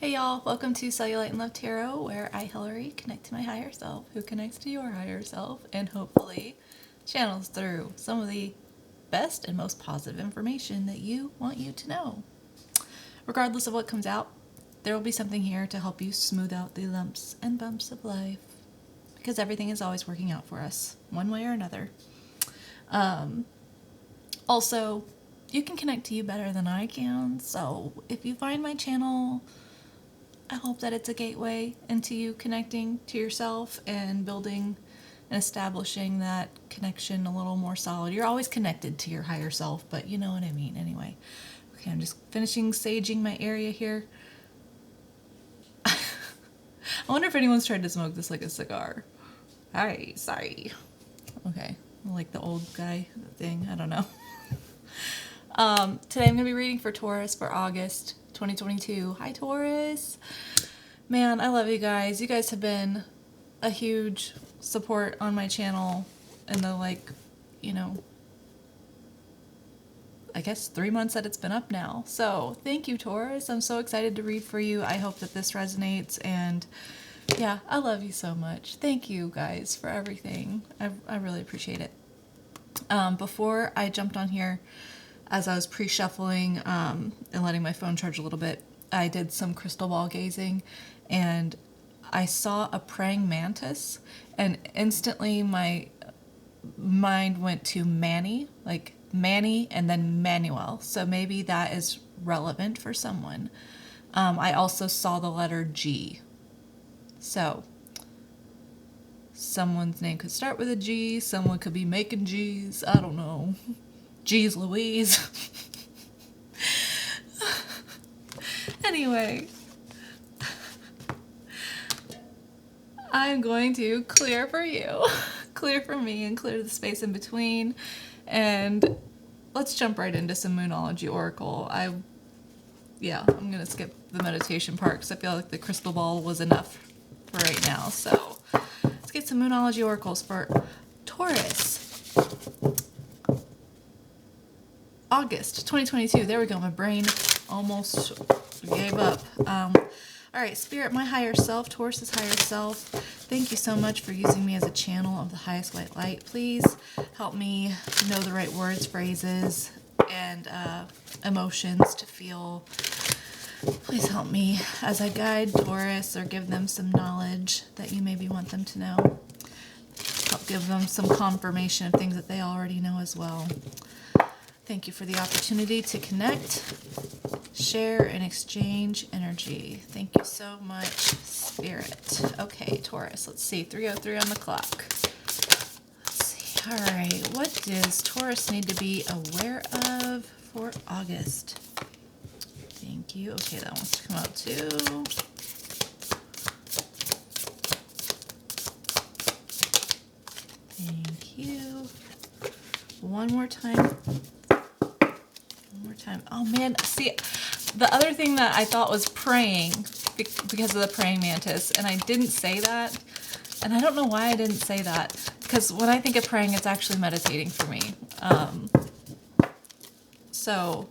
Hey y'all, welcome to Cellulite and Love Tarot, where I, Hillary, connect to my higher self, who connects to your higher self, and hopefully channels through some of the best and most positive information that you want you to know. Regardless of what comes out, there will be something here to help you smooth out the lumps and bumps of life, because everything is always working out for us, one way or another. Also, you can connect to you better than I can, so if you find my channel, I hope that it's a gateway into you connecting to yourself and building and establishing that connection a little more solid. You're always connected to your higher self, but you know what I mean anyway. Okay, I'm just finishing saging my area here. I wonder if anyone's tried to smoke this like a cigar. Alright, sorry. Okay, like the old guy thing, I don't know. Today I'm going to be reading for Taurus for August 2022. Hi, Taurus. Man, I love you guys. You guys have been a huge support on my channel in the, I guess 3 months that it's been up now. So thank you, Taurus. I'm so excited to read for you. I hope that this resonates, and yeah, I love you so much. Thank you guys for everything. I really appreciate it. Before I jumped on here, as I was pre-shuffling and letting my phone charge a little bit, I did some crystal ball gazing, and I saw a praying mantis, and instantly my mind went to Manny, like Manny and then Manuel. So maybe that is relevant for someone. I also saw the letter G. So someone's name could start with a G, someone could be making G's, I don't know. Jeez Louise. Anyway, I'm going to clear for you, clear for me, and clear the space in between. And let's jump right into some Moonology Oracle. I'm going to skip the meditation part because I feel like the crystal ball was enough for right now. So let's get some Moonology Oracles for Taurus. August 2022. There we go. My brain almost gave up. All right, Spirit, my higher self, Taurus's higher self, thank you so much for using me as a channel of the highest white light. Please help me know the right words, phrases, and emotions to feel. Please help me as I guide Taurus or give them some knowledge that you maybe want them to know. Help give them some confirmation of things that they already know as well. Thank you for the opportunity to connect, share, and exchange energy. Thank you so much, Spirit. Okay, Taurus, let's see. 3:03 on the clock. Let's see. All right, what does Taurus need to be aware of for August? Thank you. Okay, that wants to come out too. Thank you. One more time. Oh man, see, the other thing that I thought was praying because of the praying mantis, and I didn't say that, and I don't know why I didn't say that, because when I think of praying, it's actually meditating for me. So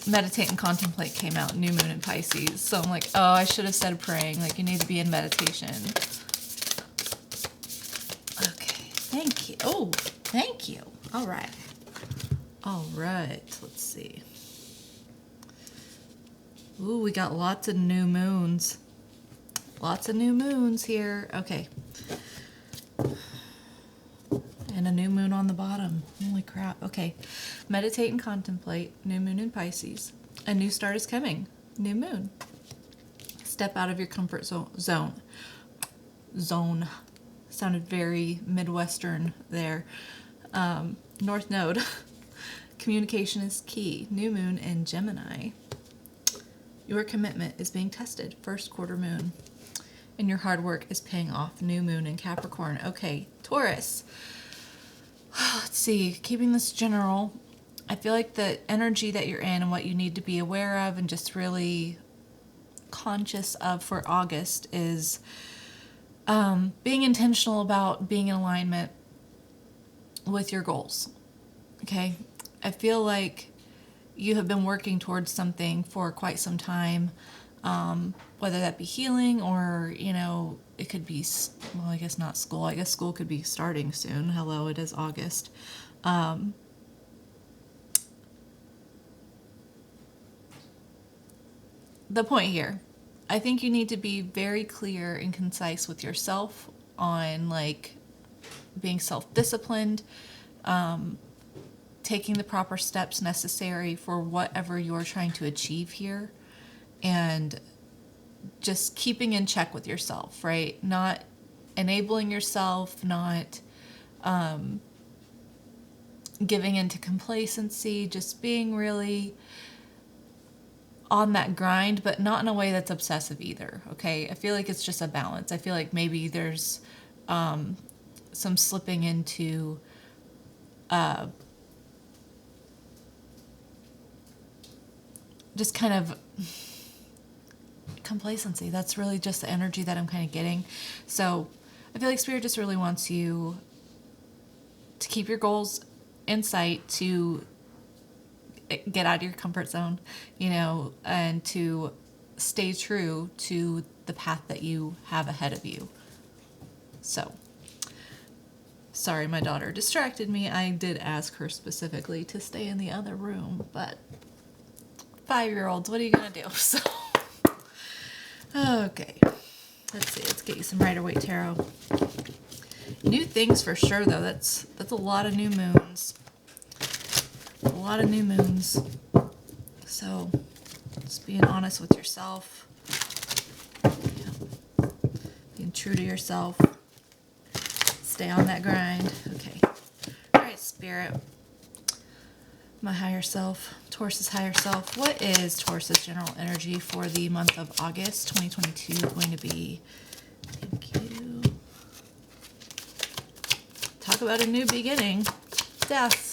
meditate and contemplate came out, new moon in Pisces, so I'm like, oh, I should have said praying, like you need to be in meditation. Okay, thank you. Oh, thank you. All right. All right, let's see. Ooh, we got lots of new moons. Lots of new moons here. Okay. And a new moon on the bottom. Holy crap. Okay. Meditate and contemplate. New moon in Pisces. A new start is coming. New moon. Step out of your comfort zone. Zone. Sounded very Midwestern there. North Node. Communication is key. New moon in Gemini. Your commitment is being tested. First quarter moon. And your hard work is paying off. New moon in Capricorn. Okay, Taurus. Let's see. Keeping this general, I feel like the energy that you're in and what you need to be aware of and just really conscious of for August is being intentional about being in alignment with your goals. Okay? I feel like you have been working towards something for quite some time, whether that be healing or, it could be, well, I guess not school. I guess school could be starting soon. Hello, it is August. The point here, I think you need to be very clear and concise with yourself on like being self-disciplined, taking the proper steps necessary for whatever you're trying to achieve here, and just keeping in check with yourself, right? Not enabling yourself, not giving into complacency, just being really on that grind, but not in a way that's obsessive either, okay? I feel like it's just a balance. I feel like maybe there's some slipping into just kind of complacency. That's really just the energy that I'm kind of getting. So I feel like Spirit just really wants you to keep your goals in sight, to get out of your comfort zone, and to stay true to the path that you have ahead of you. So, sorry, my daughter distracted me. I did ask her specifically to stay in the other room, but 5-year-olds, what are you going to do? So, okay. Let's see. Let's get you some Rider-Waite Tarot. New things for sure, though. That's a lot of new moons. A lot of new moons. So, just being honest with yourself. Being true to yourself. Stay on that grind. Okay. All right, Spirit. My higher self. Taurus's higher self. What is Taurus's general energy for the month of August 2022 going to be? Thank you. Talk about a new beginning. Death.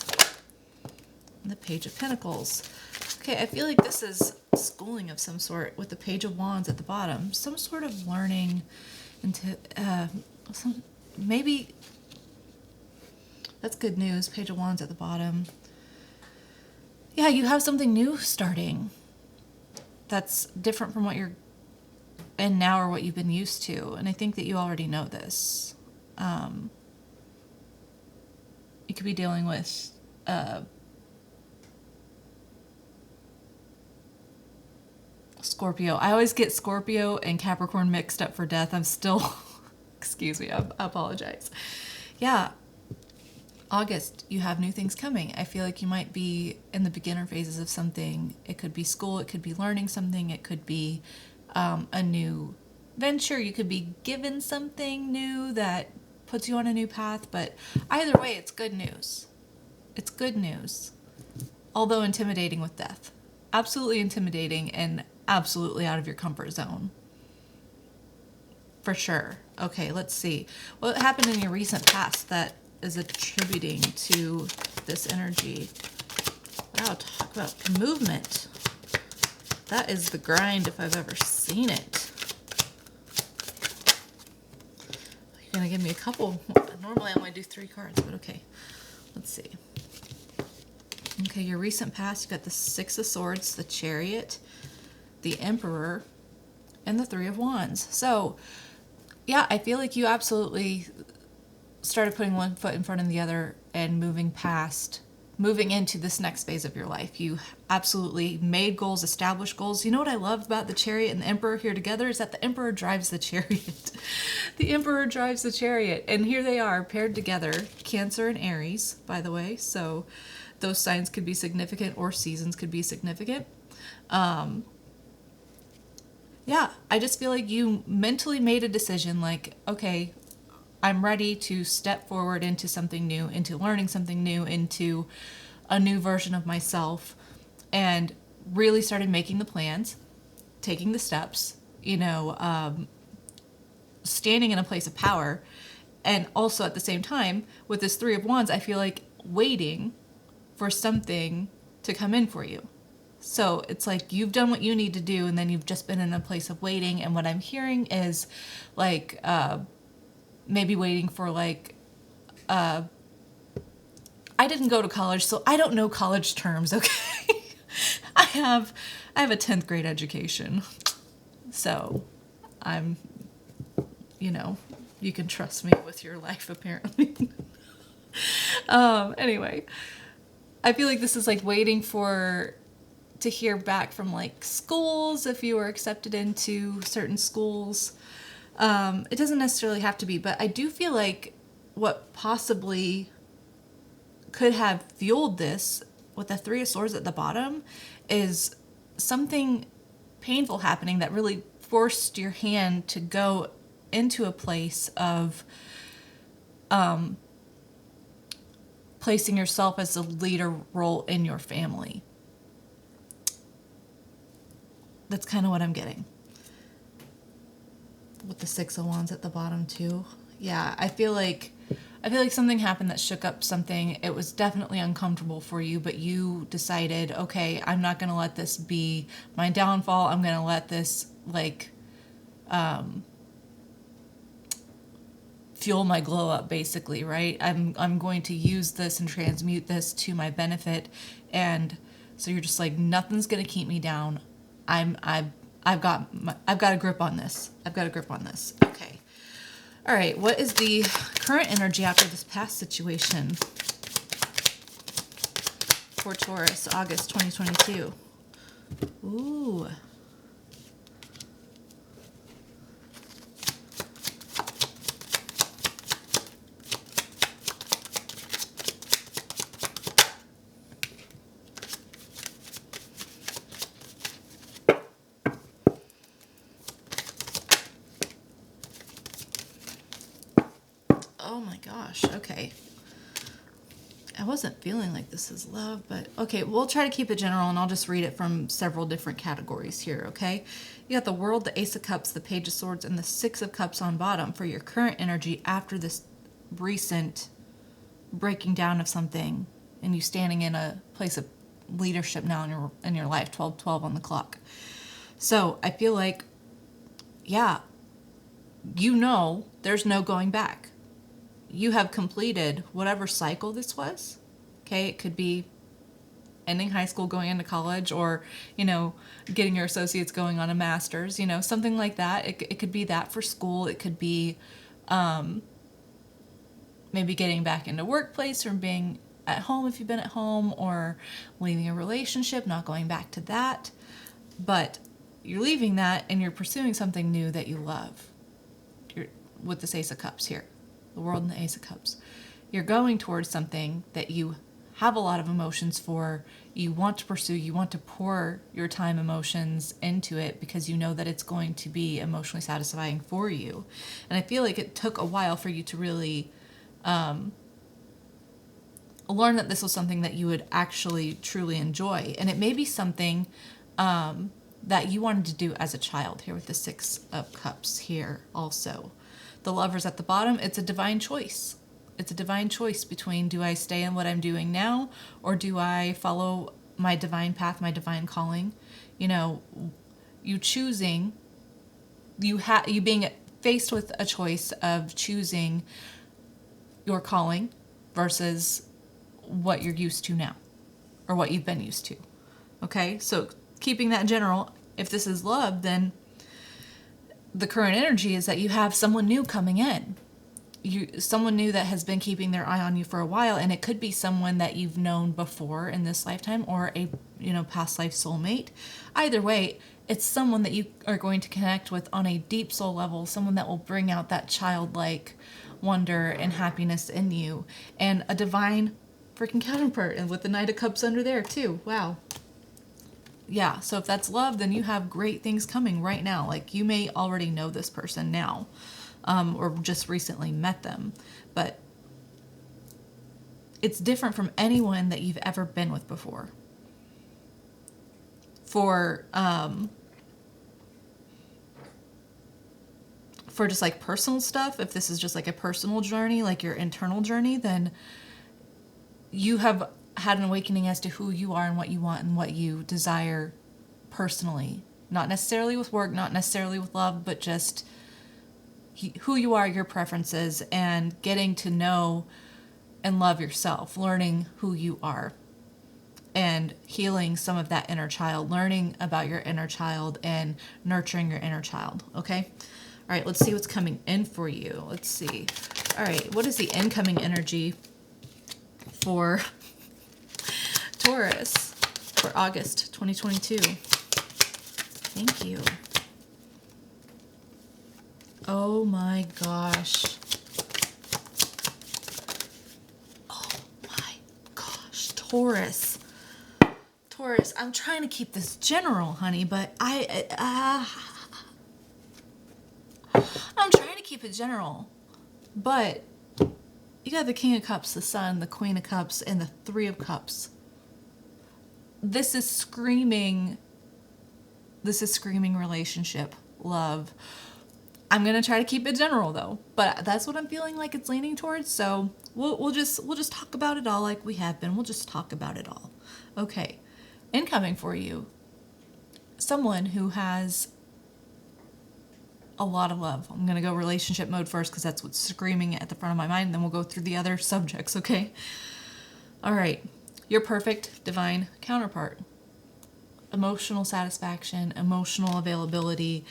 The Page of Pentacles. Okay, I feel like this is schooling of some sort with the Page of Wands at the bottom. Some sort of learning into, maybe, that's good news. Page of Wands at the bottom. Yeah, you have something new starting that's different from what you're in now or what you've been used to. And I think that you already know this. You could be dealing with Scorpio. I always get Scorpio and Capricorn mixed up for death. I'm still, excuse me, I apologize. Yeah. August, you have new things coming. I feel like you might be in the beginner phases of something. It could be school. It could be learning something. It could be a new venture. You could be given something new that puts you on a new path. But either way, it's good news. It's good news. Although intimidating with death. Absolutely intimidating and absolutely out of your comfort zone. For sure. Okay, let's see. What happened in your recent past that is attributing to this energy? Wow, talk about movement. That is the grind if I've ever seen it. You're going to give me a couple. Normally I only do 3 cards, but okay. Let's see. Okay, your recent past, you got the 6 of Swords, the Chariot, the Emperor, and the 3 of Wands. So, yeah, I feel like you absolutely started putting one foot in front of the other and moving into this next phase of your life. You absolutely made goals, established goals. You know what I love about the Chariot and the Emperor here together is that the Emperor drives the Chariot. The Emperor drives the Chariot. And here they are paired together, Cancer and Aries, by the way. So those signs could be significant or seasons could be significant. Yeah, I just feel like you mentally made a decision like, okay, I'm ready to step forward into something new, into learning something new, into a new version of myself, and really started making the plans, taking the steps, standing in a place of power. And also at the same time, with this 3 of Wands, I feel like waiting for something to come in for you. So it's like you've done what you need to do, and then you've just been in a place of waiting. And what I'm hearing is like, maybe waiting for like, I didn't go to college, so I don't know college terms, okay? I have a 10th grade education. So I'm, you can trust me with your life apparently. Anyway, I feel like this is like waiting to hear back from like schools if you were accepted into certain schools. It doesn't necessarily have to be, but I do feel like what possibly could have fueled this with the Three of Swords at the bottom is something painful happening that really forced your hand to go into a place of placing yourself as the leader role in your family. That's kind of what I'm getting. With the Six of Wands at the bottom too. Yeah, I feel like something happened that shook up something. It was definitely uncomfortable for you, but you decided, okay, I'm not going to let this be my downfall. I'm going to let this fuel my glow up, basically, right? I'm going to use this and transmute this to my benefit. And so you're just like, nothing's going to keep me down. I've got a grip on this. I've got a grip on this. Okay. All right. What is the current energy after this past situation for Taurus, August 2022? Ooh. Oh my gosh, okay. I wasn't feeling like this is love, but okay, we'll try to keep it general and I'll just read it from several different categories here, okay? You got the World, the Ace of Cups, the Page of Swords, and the Six of Cups on bottom for your current energy after this recent breaking down of something and you standing in a place of leadership now in your life, 12-12 on the clock. So I feel like, yeah, there's no going back. You have completed whatever cycle this was. Okay, it could be ending high school, going into college, or, getting your associates, going on a master's, something like that. It could be that for school. It could be maybe getting back into workplace or being at home if you've been at home, or leaving a relationship, not going back to that. But you're leaving that and you're pursuing something new that you love. You're with this Ace of Cups here. The World and the Ace of Cups. You're going towards something that you have a lot of emotions for, you want to pursue, you want to pour your time, emotions into it because you know that it's going to be emotionally satisfying for you. And I feel like it took a while for you to really learn that this was something that you would actually truly enjoy. And it may be something that you wanted to do as a child here with the Six of Cups here also. The Lovers at the bottom, it's a divine choice. It's a divine choice between, do I stay in what I'm doing now, or do I follow my divine path, my divine calling? You choosing, you being faced with a choice of choosing your calling versus what you're used to now, or what you've been used to. Okay, so keeping that general, if this is love, then the current energy is that you have someone new coming in. Someone new that has been keeping their eye on you for a while, and it could be someone that you've known before in this lifetime, or a past life soulmate. Either way, it's someone that you are going to connect with on a deep soul level, someone that will bring out that childlike wonder and happiness in you, and a divine freaking counterpart, and with the Knight of Cups under there too. Wow. Yeah, so if that's love, then you have great things coming right now. Like, you may already know this person now, or just recently met them, but it's different from anyone that you've ever been with before. For just like personal stuff, if this is just like a personal journey, like your internal journey, then you have had an awakening as to who you are and what you want and what you desire personally. Not necessarily with work, not necessarily with love, but just who you are, your preferences, and getting to know and love yourself, learning who you are. and healing some of that inner child, learning about your inner child and nurturing your inner child. Okay. All right. Let's see what's coming in for you. Let's see. All right. What is the incoming energy for Taurus for August 2022? Thank you. Oh my gosh. Oh my gosh. Taurus. I'm trying to keep this general, honey, but I'm trying to keep it general. But you got the King of Cups, the Sun, the Queen of Cups, and the Three of Cups. This is screaming relationship, love. I'm going to try to keep it general though, but that's what I'm feeling like it's leaning towards. So we'll just talk about it all like we have been. We'll just talk about it all. Okay. Incoming for you, someone who has a lot of love. I'm going to go relationship mode first because that's what's screaming at the front of my mind. And then we'll go through the other subjects. Okay. All right. Your perfect divine counterpart. Emotional satisfaction, emotional availability,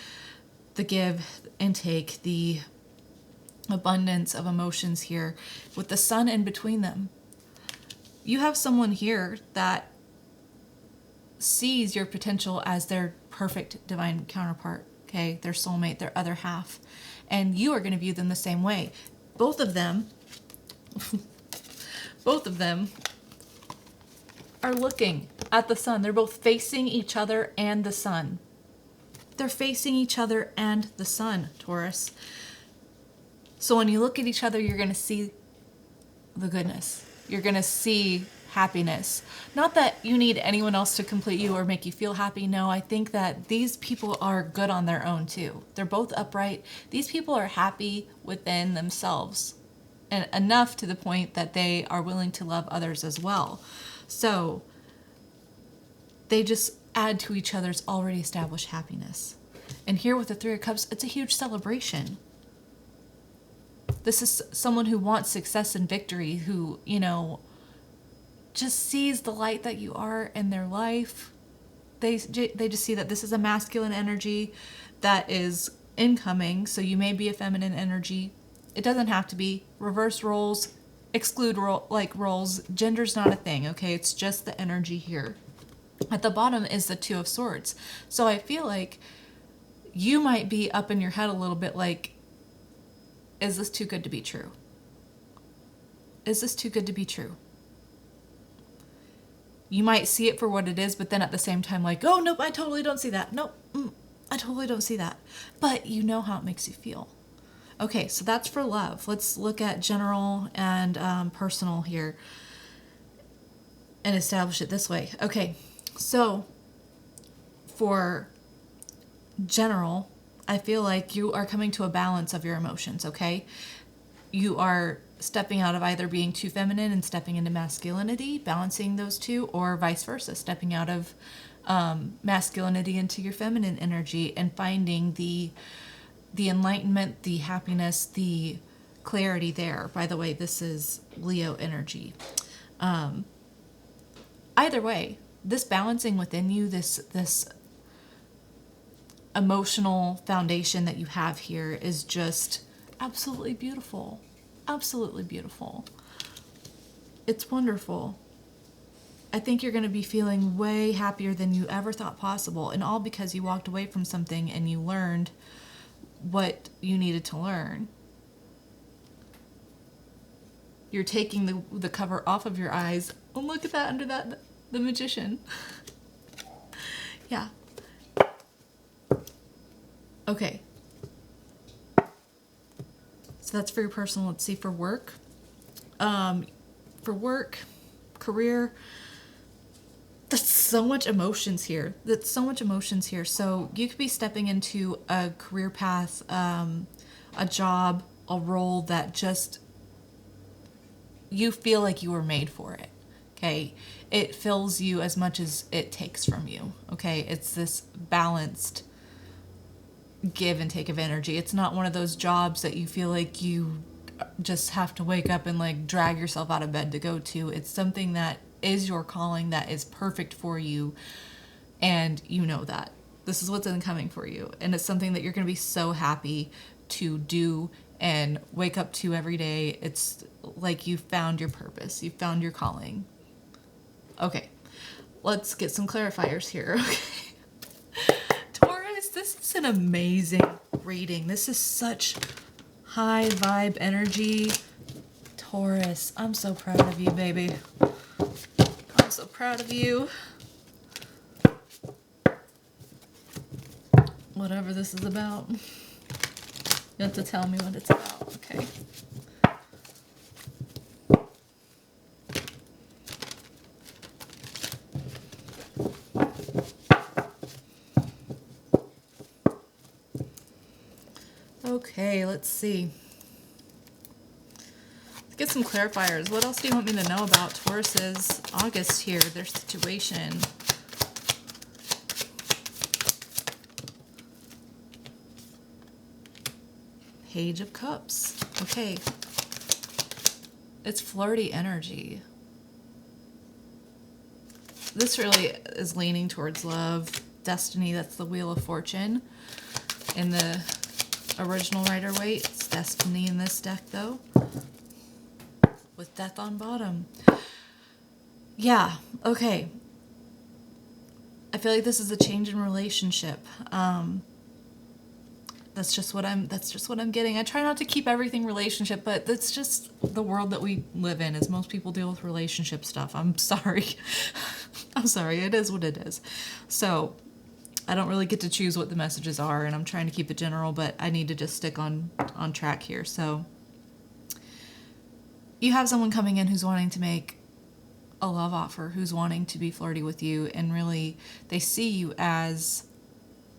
the give and take, the abundance of emotions here with the sun in between them. You have someone here that sees your potential as their perfect divine counterpart, okay? Their soulmate, their other half. And you are going to view them the same way. Both of them are looking at the sun. They're both facing each other and the sun. They're facing each other and the sun, Taurus. So when you look at each other, you're going to see the goodness. You're going to see happiness. Not that you need anyone else to complete you or make you feel happy. No, I think that these people are good on their own too. They're both upright. These people are happy within themselves, and enough to the point that they are willing to love others as well. So they just add to each other's already established happiness. And here with the Three of Cups, it's a huge celebration. This is someone who wants success and victory, who, just sees the light that you are in their life. They just see that this is a masculine energy that is incoming. So you may be a feminine energy. It doesn't have to be. Reverse roles, exclude roles. Gender's not a thing, okay? It's just the energy here. At the bottom is the Two of Swords. So I feel like you might be up in your head a little bit like, is this too good to be true? Is this too good to be true? You might see it for what it is, but then at the same time like, oh, nope, I totally don't see that. Nope, I totally don't see that. But you know how it makes you feel. Okay, so that's for love. Let's look at general and personal here and establish it this way. Okay, so for general, I feel like you are coming to a balance of your emotions, okay? You are stepping out of either being too feminine and stepping into masculinity, balancing those two, or vice versa, stepping out of masculinity into your feminine energy and finding the enlightenment, the happiness, the clarity there. By the way, this is Leo energy. Either way, this balancing within you, this emotional foundation that you have here is just absolutely beautiful. Absolutely beautiful. It's wonderful. I think you're going to be feeling way happier than you ever thought possible, and all because you walked away from something and you learned what you needed to learn. You're taking the cover off of your eyes. Oh, look at that under that, the Magician. Yeah. Okay. So that's for your personal. Let's see for work. For work, career, that's so much emotions here. So you could be stepping into a career path, a job, a role that just, you feel like you were made for it. Okay. It fills you as much as it takes from you. Okay. It's this balanced give and take of energy. It's not one of those jobs that you feel like you just have to wake up and like drag yourself out of bed to go to. It's something that is your calling, that is perfect for you, and you know that. This is what's incoming for you, and it's something that you're going to be so happy to do and wake up to every day. It's like you found your purpose, you found your calling. Okay, let's get some clarifiers here. Okay. Taurus, this is an amazing reading. This is such high vibe energy. Taurus, I'm so proud of you, baby. I'm so proud of you. Whatever this is about. You have to tell me what it's about, okay? Okay, let's see. Let's get some clarifiers. What else do you want me to know about Taurus's August here, their situation? Page of Cups. Okay. It's flirty energy. This really is leaning towards love, destiny. That's the Wheel of Fortune. In the original Rider-Waite, it's destiny in this deck, though. With death on bottom. Yeah, okay. I feel like this is a change in relationship. That's just what I'm getting. I try not to keep everything relationship, but that's just the world that we live in, is most people deal with relationship stuff. I'm sorry. I'm sorry. It is what it is. So I don't really get to choose what the messages are, and I'm trying to keep it general, but I need to just stick on track here. So you have someone coming in who's wanting to make a love offer, who's wanting to be flirty with you, and really they see you as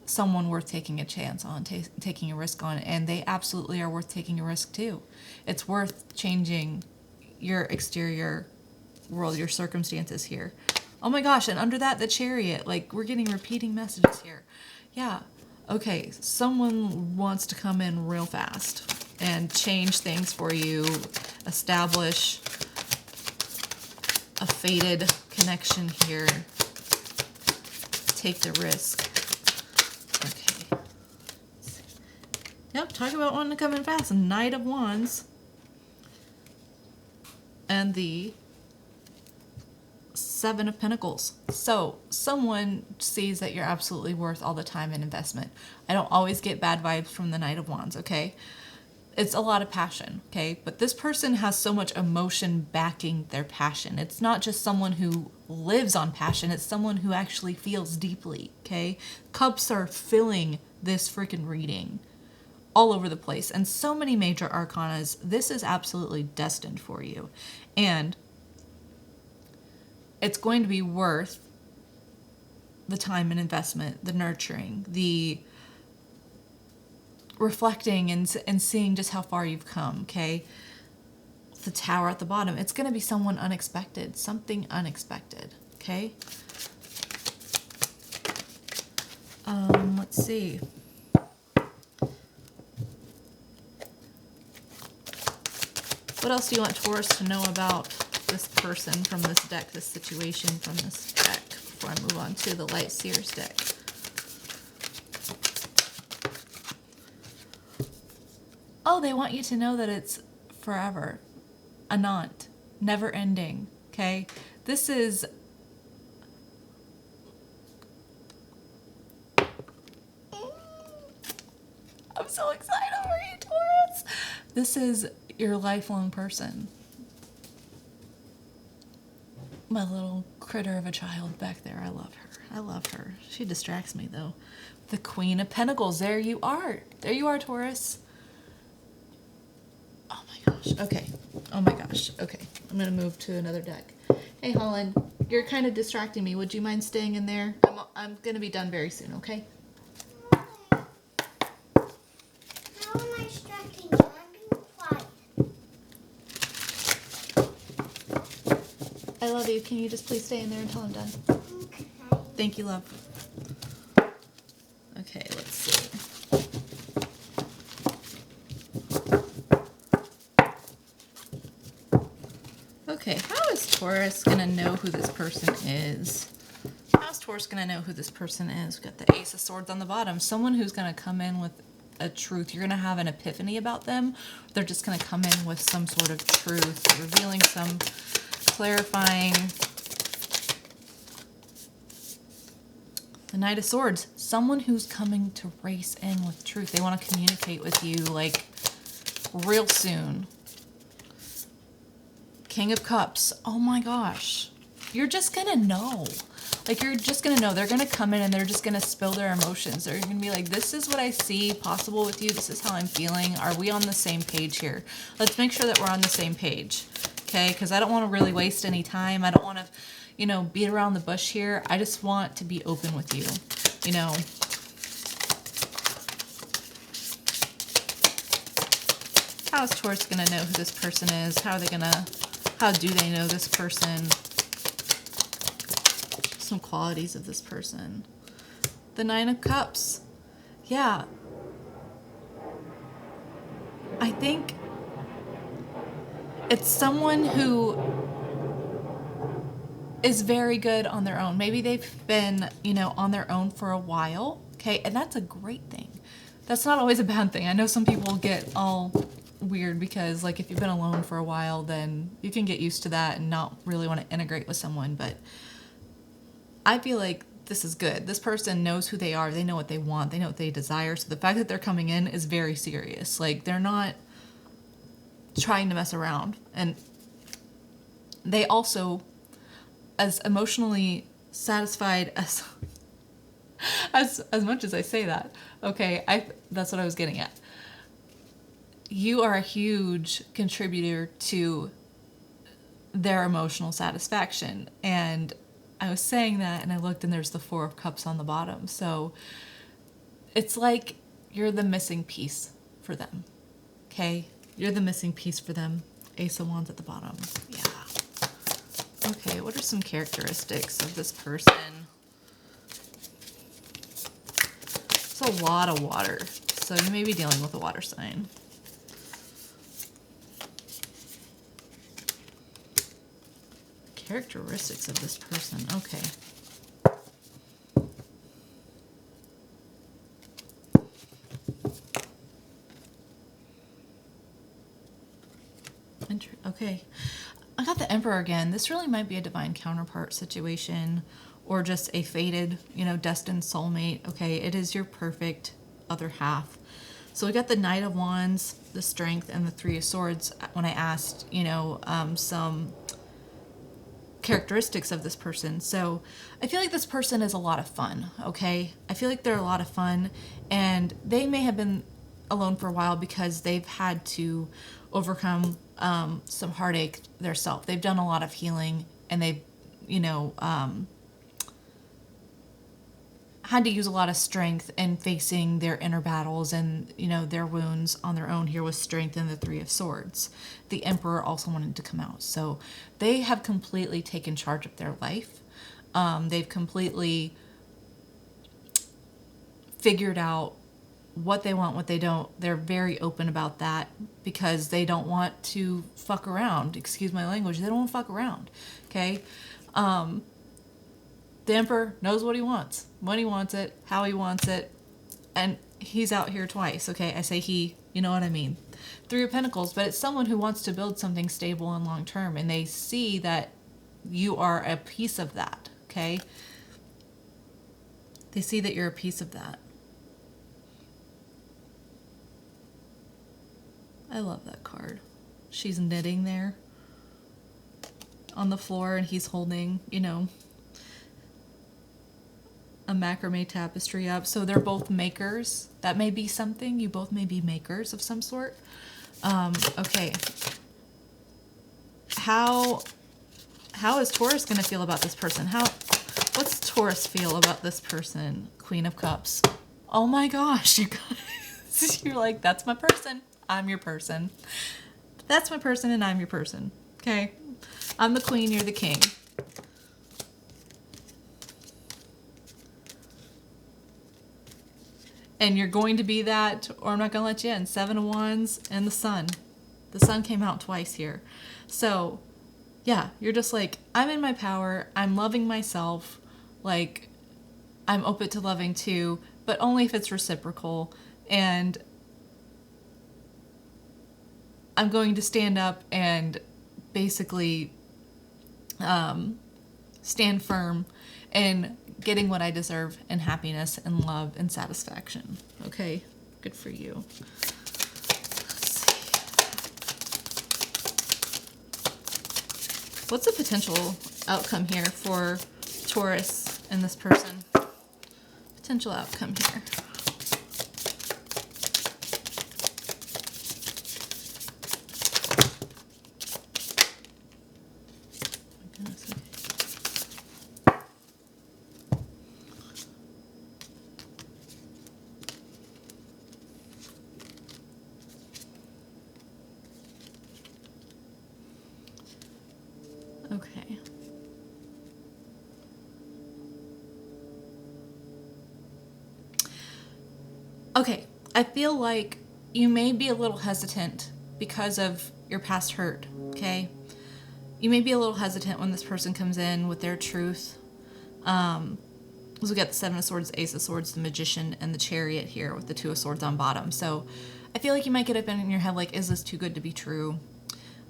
someone worth taking a chance on, taking a risk on, and they absolutely are worth taking a risk too. It's worth changing your exterior world, your circumstances here. Oh my gosh, and under that, the Chariot. Like, we're getting repeating messages here. Yeah, okay, someone wants to come in real fast and change things for you, establish a fated connection here. Take the risk. Okay. Yep, talk about wanting to come in fast. Knight of Wands. And the Seven of Pentacles. So someone sees that you're absolutely worth all the time and investment. I don't always get bad vibes from the Knight of Wands, okay? It's a lot of passion, okay? But this person has so much emotion backing their passion. It's not just someone who lives on passion. It's someone who actually feels deeply, okay? Cups are filling this freaking reading all over the place. And so many major arcanas. This is absolutely destined for you. And it's going to be worth the time and investment, the nurturing, the reflecting and seeing just how far you've come, okay? The Tower at the bottom. It's going to be someone unexpected, something unexpected, okay? Let's see. What else do you want Taurus to know about this person from this deck, this situation from this deck, before I move on to the Light Seers deck? Oh, they want you to know that it's forever, anant, never ending, okay? This is... I'm so excited for you, Taurus! This is your lifelong person. My little critter of a child back there, I love her. I love her. She distracts me, though. The Queen of Pentacles, there you are. There you are, Taurus. Oh my gosh, okay. Oh my gosh, okay. I'm gonna move to another deck. Hey, Holland, you're kind of distracting me. Would you mind staying in there? I'm gonna be done very soon, okay? How am I distracting you? I'm being quiet. I love you. Can you just please stay in there until I'm done? Okay. Thank you, love. Okay, let's see. Okay, how is Taurus gonna know who this person is? How's Taurus gonna know who this person is? We've got the Ace of Swords on the bottom. Someone who's gonna come in with a truth. You're gonna have an epiphany about them. They're just gonna come in with some sort of truth, revealing some clarifying. The Knight of Swords. Someone who's coming to race in with truth. They want to communicate with you like real soon. King of Cups. Oh my gosh. You're just gonna know. Like, you're just gonna know. They're gonna come in and they're just gonna spill their emotions. They're gonna be like, this is what I see possible with you. This is how I'm feeling. Are we on the same page here? Let's make sure that we're on the same page. Okay? Because I don't want to really waste any time. I don't want to, you know, beat around the bush here. I just want to be open with you. You know. How is Taurus gonna know who this person is? How do they know this person? Some qualities of this person. The Nine of Cups. Yeah. I think it's someone who is very good on their own. Maybe they've been, you know, on their own for a while. Okay. And that's a great thing. That's not always a bad thing. I know some people get all weird because, like, if you've been alone for a while, then you can get used to that and not really want to integrate with someone. But I feel like this is good. This person knows who they are. They know what they want. They know what they desire. So the fact that they're coming in is very serious. Like, they're not trying to mess around. And they also, as emotionally satisfied as much as I say that, okay, that's what I was getting at. You are a huge contributor to their emotional satisfaction. And I was saying that, and I looked, and there's the Four of Cups on the bottom. So it's like you're the missing piece for them. Okay? You're the missing piece for them. Ace of Wands at the bottom. Yeah. Okay, what are some characteristics of this person? It's a lot of water. So you may be dealing with a water sign. Characteristics of this person. Okay. Okay. I got the Emperor again. This really might be a divine counterpart situation or just a fated, you know, destined soulmate. Okay. It is your perfect other half. So we got the Knight of Wands, the Strength, and the Three of Swords when I asked, you know, some characteristics of this person. So I feel like this person is a lot of fun. Okay. I feel like they're a lot of fun, and they may have been alone for a while because they've had to overcome some heartache themselves. They've done a lot of healing, and they've, you know, had to use a lot of strength in facing their inner battles and, you know, their wounds on their own here with Strength and the Three of Swords. The Emperor also wanted to come out. So they have completely taken charge of their life. They've completely figured out what they want, what they don't. They're very open about that because they don't want to fuck around. Excuse my language. They don't want to fuck around. Okay? The Emperor knows what he wants, when he wants it, how he wants it, and he's out here twice. Okay, I say he, you know what I mean. Three of Pentacles, but it's someone who wants to build something stable and long term, and they see that you are a piece of that. Okay, they see that you're a piece of that. I love that card. She's knitting there on the floor, and he's holding, you know, a macrame tapestry up. So they're both makers. That may be something. You both may be makers of some sort. Okay. How is Taurus going to feel about this person? What's Taurus feel about this person? Queen of Cups. Oh my gosh, you guys. You're like, that's my person. I'm your person. That's my person and I'm your person. Okay? I'm the queen, you're the king. And you're going to be that, or I'm not going to let you in. Seven of Wands and the Sun. The Sun came out twice here. So Yeah, you're just like, I'm in my power, I'm loving myself, like, I'm open to loving too, but only if it's reciprocal, and I'm going to stand up and basically stand firm in getting what I deserve and happiness and love and satisfaction. Okay? Good for you. What's the potential outcome here for Taurus and this person? Potential outcome here. My goodness, okay. Okay, I feel like you may be a little hesitant because of your past hurt, okay? You may be a little hesitant when this person comes in with their truth. So we got the Seven of Swords, Ace of Swords, the Magician, and the Chariot here with the Two of Swords on bottom. So I feel like you might get up in your head like, is this too good to be true?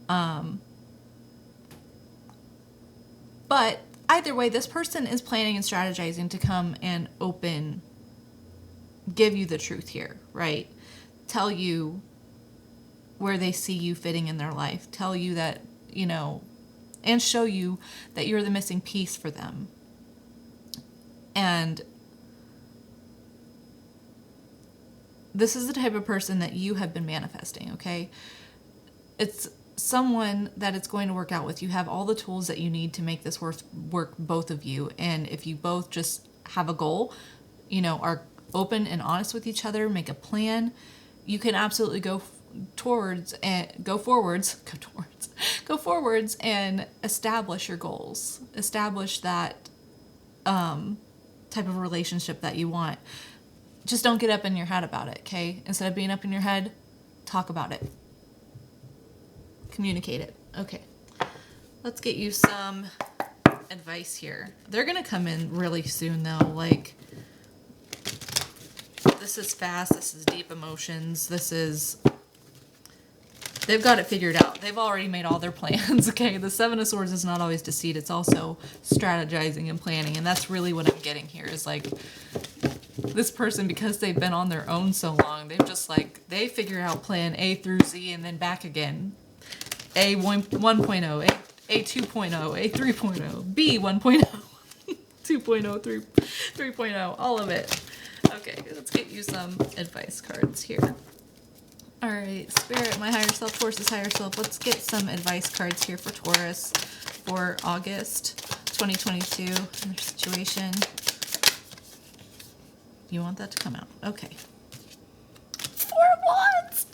But either way, this person is planning and strategizing to come and give you the truth here, right? Tell you where they see you fitting in their life. Tell you that, and show you that you're the missing piece for them. And this is the type of person that you have been manifesting, okay? It's someone that it's going to work out with. You have all the tools that you need to make this work both of you. And if you both just have a goal, are open and honest with each other, make a plan, you can absolutely go forwards and establish your goals. Establish that type of relationship that you want. Just don't get up in your head about it, okay? Instead of being up in your head, talk about it. Communicate it. Okay. Let's get you some advice here. They're going to come in really soon, though. Like, this is fast. This is deep emotions. They've got it figured out. They've already made all their plans, okay? The Seven of Swords is not always deceit. It's also strategizing and planning. And that's really what I'm getting here is like this person, because they've been on their own so long, they figure out plan A through Z and then back again. A 1.0, A 2.0, A 3.0, B 1.0, 2.0, 3.0, all of it. Okay, let's get you some advice cards here. All right, Spirit, my higher self, Taurus' higher self. Let's get some advice cards here for Taurus for August 2022 in their situation. You want that to come out? Okay. 4 Wands!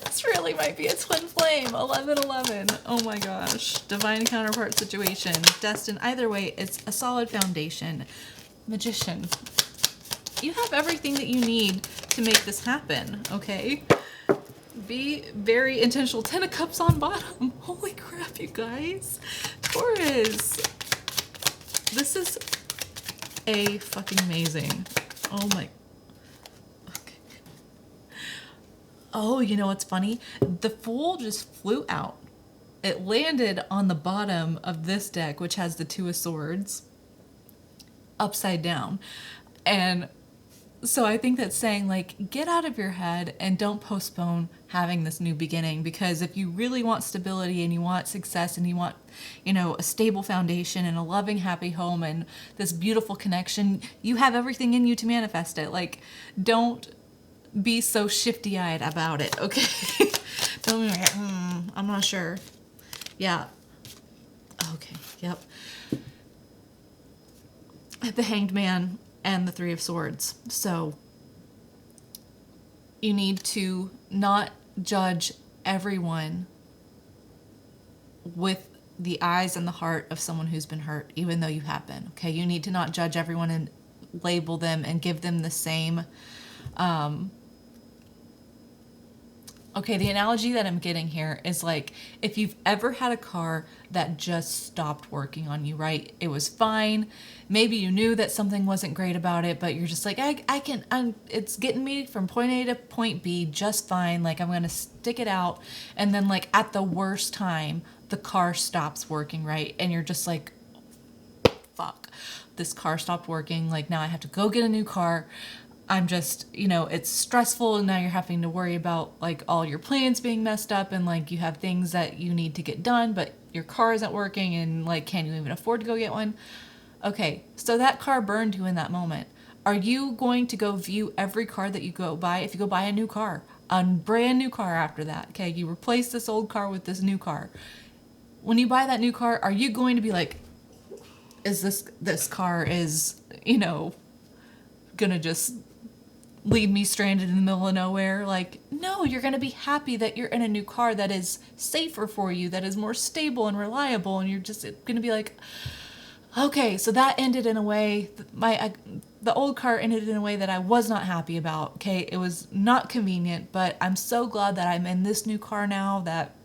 This really might be a twin flame. 11-11. Oh my gosh. Divine counterpart situation. Destined. Either way, it's a solid foundation. Magician. You have everything that you need to make this happen, okay? Be very intentional. 10 of Cups on bottom. Holy crap, you guys. Taurus. This is fucking amazing. Oh my. Okay. Oh, you know what's funny? The Fool just flew out. It landed on the bottom of this deck, which has the Two of Swords, upside down. And so I think that's saying, like, get out of your head and don't postpone having this new beginning, because if you really want stability and you want success and you want, a stable foundation and a loving, happy home and this beautiful connection, you have everything in you to manifest it. Like, don't be so shifty-eyed about it, okay? Don't be like, I'm not sure. Yeah. Okay, yep. The Hanged Man and the Three of Swords. So you need to not judge everyone with the eyes and the heart of someone who's been hurt, even though you have been. Okay, you need to not judge everyone and label them and give them the same Okay, the analogy that I'm getting here is like if you've ever had a car that just stopped working on you, right? It was fine. Maybe you knew that something wasn't great about it, but you're just like, it's getting me from point A to point B just fine. Like, I'm going to stick it out. And then, like, at the worst time, the car stops working, right? And you're just like, fuck, this car stopped working. Like, now I have to go get a new car. I'm just, it's stressful, and now you're having to worry about like all your plans being messed up, and like you have things that you need to get done, but your car isn't working, and like, can you even afford to go get one? Okay, so that car burned you in that moment. Are you going to go view every car that you go buy? If you go buy a new car, a brand new car after that, okay, you replace this old car with this new car. When you buy that new car, are you going to be like, is this car is, gonna just leave me stranded in the middle of nowhere? Like, no, you're going to be happy that you're in a new car that is safer for you, that is more stable and reliable, and you're just going to be like, okay, so that ended in a way, the old car ended in a way that I was not happy about, okay? It was not convenient, but I'm so glad that I'm in this new car now that,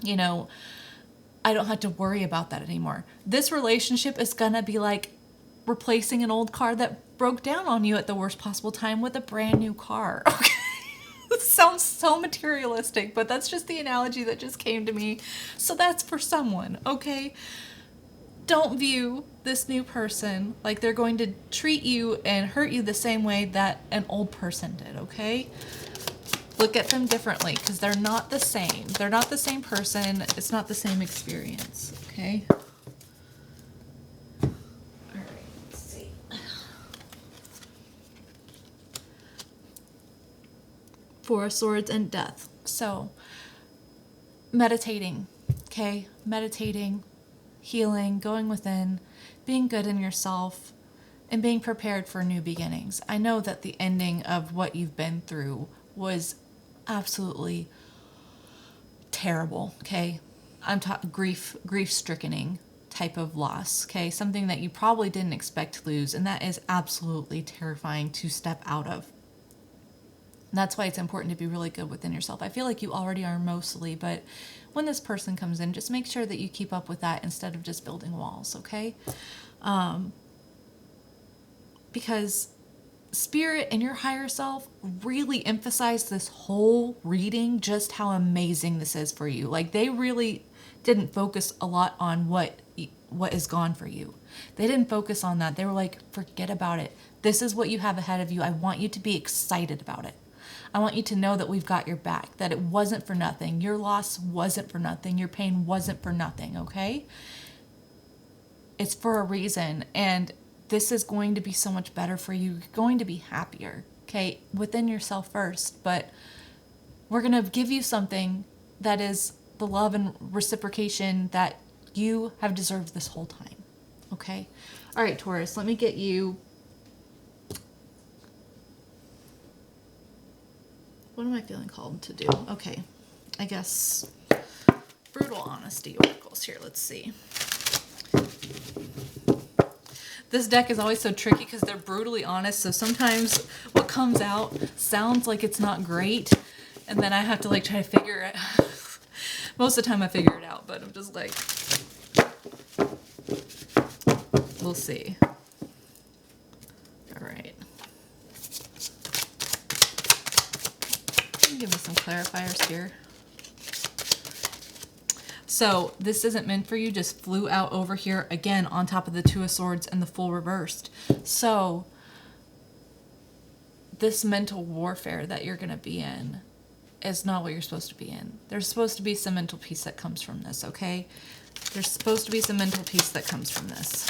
I don't have to worry about that anymore. This relationship is going to be like replacing an old car that broke down on you at the worst possible time with a brand new car. Okay. This sounds so materialistic, but that's just the analogy that just came to me. So that's for someone, okay? Don't view this new person like they're going to treat you and hurt you the same way that an old person did, okay? Look at them differently, because they're not the same. They're not the same person. It's not the same experience, okay? Four of Swords and Death. So, meditating, okay? Meditating, healing, going within, being good in yourself, and being prepared for new beginnings. I know that the ending of what you've been through was absolutely terrible, okay? I'm talking grief-stricken type of loss, okay? Something that you probably didn't expect to lose, and that is absolutely terrifying to step out of. That's why it's important to be really good within yourself. I feel like you already are mostly, but when this person comes in, just make sure that you keep up with that instead of just building walls, okay? Because Spirit and your higher self really emphasize this whole reading just how amazing this is for you. Like, they really didn't focus a lot on what is gone for you. They didn't focus on that. They were like, forget about it. This is what you have ahead of you. I want you to be excited about it. I want you to know that we've got your back, that it wasn't for nothing. Your loss wasn't for nothing. Your pain wasn't for nothing, okay? It's for a reason, and this is going to be so much better for you. You're going to be happier, okay, within yourself first, but we're going to give you something that is the love and reciprocation that you have deserved this whole time, okay? All right, Taurus, let me get you... What am I feeling called to do? Okay, I guess brutal honesty oracles here. Let's see. This deck is always so tricky because they're brutally honest. So sometimes what comes out sounds like it's not great, and then I have to like try to figure it. Most of the time I figure it out, but I'm just like, we'll see. All right. Give me some clarifiers here. So this isn't meant for you, just flew out over here again on top of the Two of Swords and the Fool reversed. So this mental warfare that you're going to be in is not what you're supposed to be in. There's supposed to be some mental peace that comes from this, okay? There's supposed to be some mental peace that comes from this.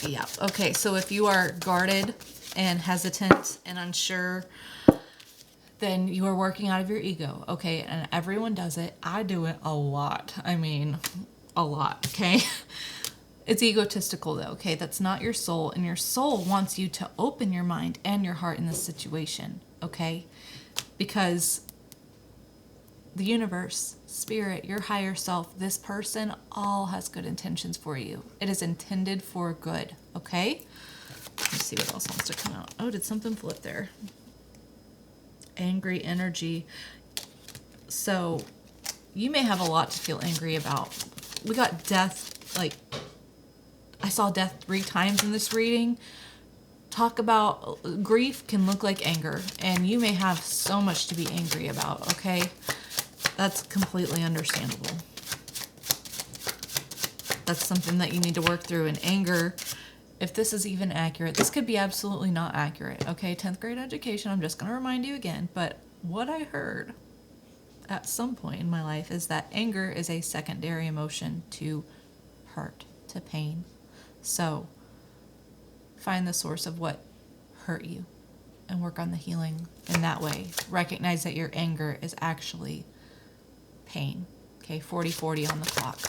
Yeah, okay, so if you are guarded and hesitant and unsure, then you are working out of your ego, okay? And everyone does it. I do it a lot. I mean, a lot, okay? It's egotistical though, okay? That's not your soul, and your soul wants you to open your mind and your heart in this situation, okay? Because the universe, spirit, your higher self, this person all has good intentions for you. It is intended for good, okay? Let's see what else wants to come out. Oh, did something flip there? Angry energy. So you may have a lot to feel angry about. We got death, like I saw death 3 times in this reading. Talk about grief can look like anger, and you may have so much to be angry about, okay? That's completely understandable. That's something that you need to work through. And anger, if this is even accurate, this could be absolutely not accurate, okay? 10th grade education, I'm just going to remind you again, but what I heard at some point in my life is that anger is a secondary emotion to hurt, to pain. So find the source of what hurt you and work on the healing in that way. Recognize that your anger is actually pain. Okay, 40-40 on the clock.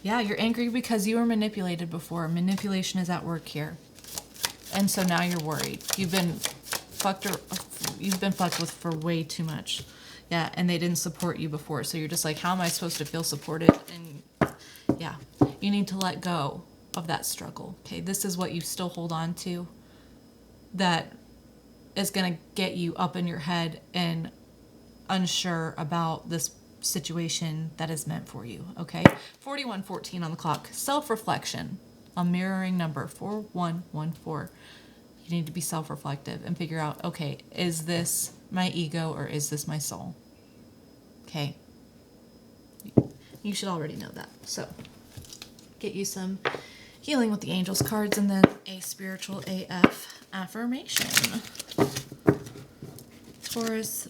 Yeah, you're angry because you were manipulated before. Manipulation is at work here. And so now you're worried. You've been fucked with for way too much. Yeah, and they didn't support you before. So you're just like, how am I supposed to feel supported? And yeah, you need to let go of that struggle. Okay, this is what you still hold on to that is going to get you up in your head and unsure about this situation that is meant for you. Okay, 41-14 on the clock. Self-reflection, a mirroring number, 4114. You need to be self-reflective and figure out, okay, is this my ego or is this my soul? Okay, you should already know that. So get you some healing with the angels cards and then a spiritual AF affirmation. Taurus,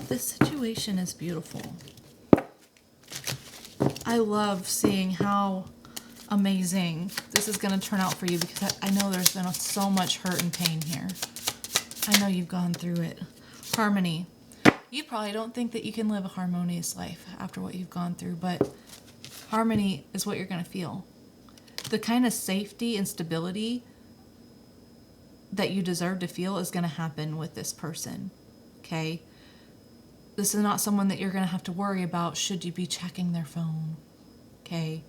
this situation is beautiful. I love seeing how amazing this is going to turn out for you, because I know there's been so much hurt and pain here. I know you've gone through it. Harmony. You probably don't think that you can live a harmonious life after what you've gone through, but harmony is what you're going to feel. The kind of safety and stability that you deserve to feel is going to happen with this person. Okay? This is not someone that you're going to have to worry about should you be checking their phone. Okay?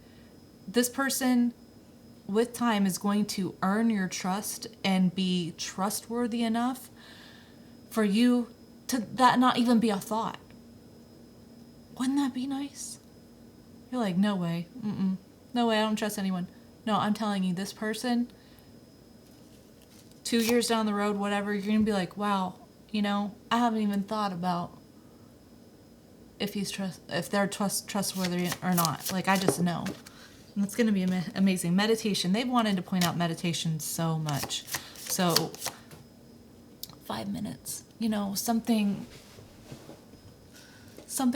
This person, with time, is going to earn your trust and be trustworthy enough for you to that not even be a thought. Wouldn't that be nice? You're like, no way. No way, I don't trust anyone. No, I'm telling you, this person, 2 years down the road, whatever, you're going to be like, wow, I haven't even thought about if they're trustworthy or not. Like, I just know. And it's going to be amazing. Meditation. They've wanted to point out meditation so much. So 5 minutes, something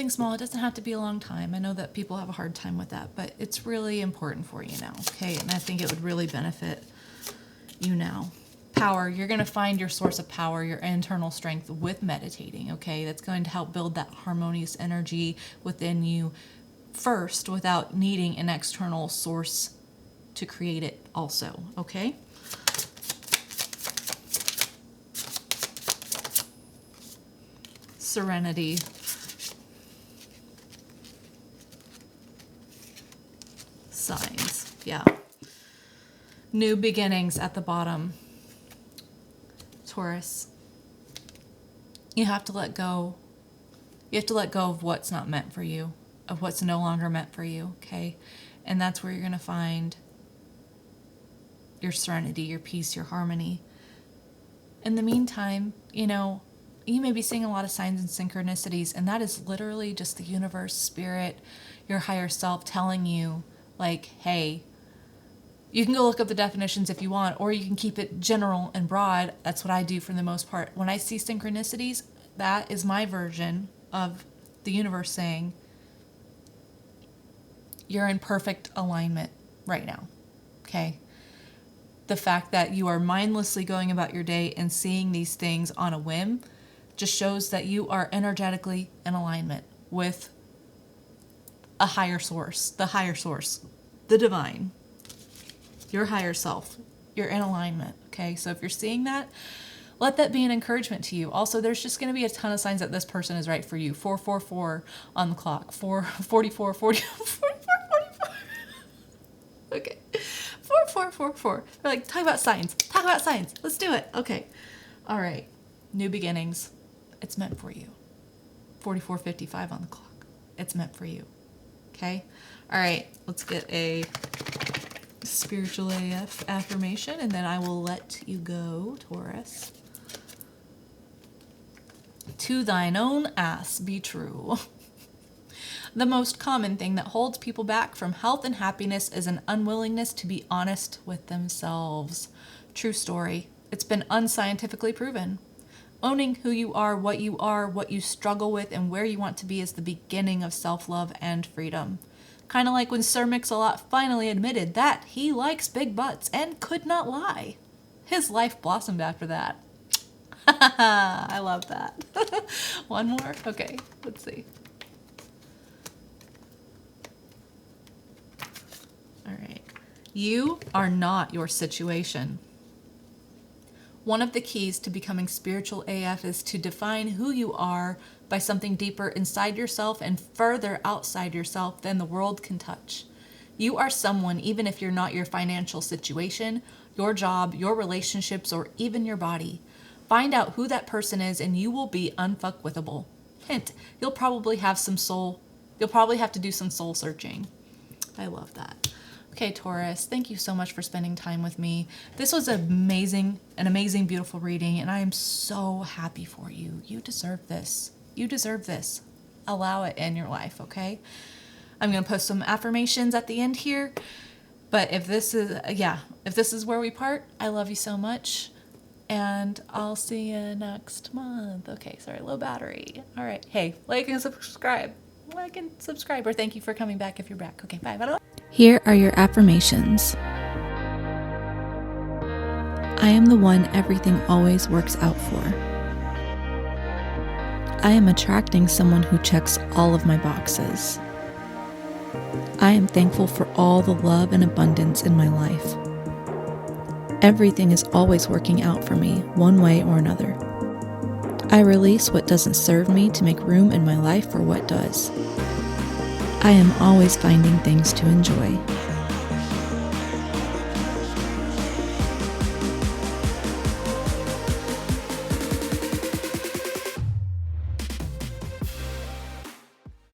small. It doesn't have to be a long time. I know that people have a hard time with that, but it's really important for you now. Okay. And I think it would really benefit you now. Power. You're going to find your source of power, your internal strength with meditating. Okay. That's going to help build that harmonious energy within you first without needing an external source to create it also. Okay. Serenity. Signs. Yeah. New beginnings at the bottom. Taurus. You have to let go. You have to let go of what's not meant for you, of what's no longer meant for you, okay? And that's where you're going to find your serenity, your peace, your harmony. In the meantime, you may be seeing a lot of signs and synchronicities, and that is literally just the universe, spirit, your higher self telling you, like, hey, you can go look up the definitions if you want, or you can keep it general and broad. That's what I do for the most part. When I see synchronicities, that is my version of the universe saying, you're in perfect alignment right now, okay? The fact that you are mindlessly going about your day and seeing these things on a whim just shows that you are energetically in alignment with a higher source, the divine, your higher self. You're in alignment, okay? So if you're seeing that, let that be an encouragement to you. Also, there's just going to be a ton of signs that this person is right for you. 444 on the clock. 44, 44. Okay. 4. They're like, talk about signs. Talk about signs. Let's do it. Okay. All right. New beginnings. It's meant for you. 44:55 on the clock. It's meant for you. Okay. All right. Let's get a spiritual AF affirmation, and then I will let you go, Taurus. To thine own ass be true. The most common thing that holds people back from health and happiness is an unwillingness to be honest with themselves. True story. It's been unscientifically proven. Owning who you are, what you struggle with, and where you want to be is the beginning of self-love and freedom. Kind of like when Sir Mix-a-Lot finally admitted that he likes big butts and could not lie. His life blossomed after that. I love that. One more? Okay, let's see. All right. You are not your situation. One of the keys to becoming spiritual AF is to define who you are by something deeper inside yourself and further outside yourself than the world can touch. You are someone even if you're not your financial situation, your job, your relationships, or even your body. Find out who that person is and you will be unfuckwithable. Hint, you'll probably have to do some soul searching. I love that. Okay, Taurus, thank you so much for spending time with me. This was an amazing, beautiful reading, and I am so happy for you. You deserve this. You deserve this. Allow it in your life, okay? I'm going to post some affirmations at the end here, but if this is where we part, I love you so much, and I'll see you next month. Okay, sorry, low battery. All right, hey, like and subscribe. Or thank you for coming back if you're back. Okay, bye. Here are your affirmations. I am the one everything always works out for. I am attracting someone who checks all of my boxes. I am thankful for all the love and abundance in my life. Everything is always working out for me, one way or another. I release what doesn't serve me to make room in my life for what does. I am always finding things to enjoy.